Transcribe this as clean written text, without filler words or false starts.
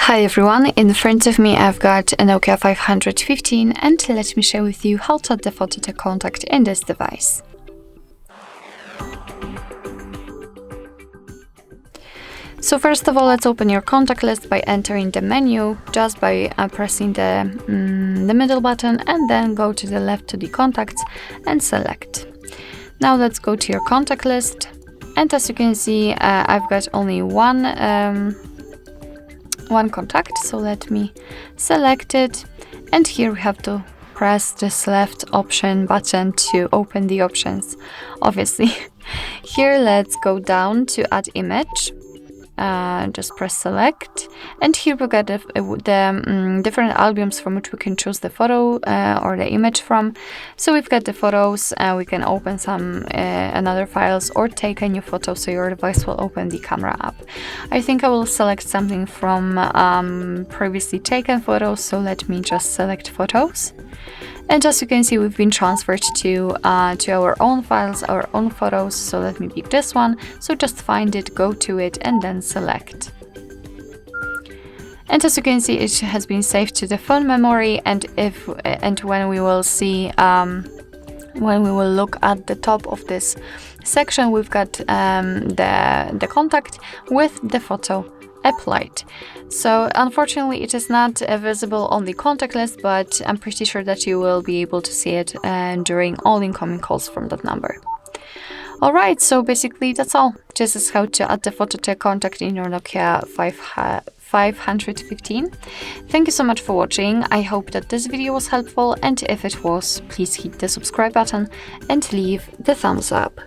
Hi everyone, in front of me I've got a NOKIA 515 and let me share with you how to add the photo to contact in this device. So first of all, let's open your contact list by entering the menu, just by pressing the middle button, and then go to the left to the contacts and select. Now let's go to your contact list, and as you can see I've got only one contact, so let me select it, and here we have to press this left option button to open the options, obviously. Here let's go down to add image. Just press select, and here we got the different albums from which we can choose the photo or the image from. So we've got the photos, we can open some another files or take a new photo, so your device will open the camera app. I think I will select something from previously taken photos, so let me just select photos. And as you can see, we've been transferred to our own files, our own photos. So let me pick this one. So just find it, go to it, and then select. And as you can see, it has been saved to the phone memory. And when we will see, when we will look at the top of this section, we've got the contact with the photo applied. So unfortunately it is not visible on the contact list, but I'm pretty sure that you will be able to see it during all incoming calls from that number. Alright, so basically that's all. This is how to add the photo to a contact in your NOKIA 515. Thank you so much for watching. I hope that this video was helpful, and if it was, please hit the subscribe button and leave the thumbs up.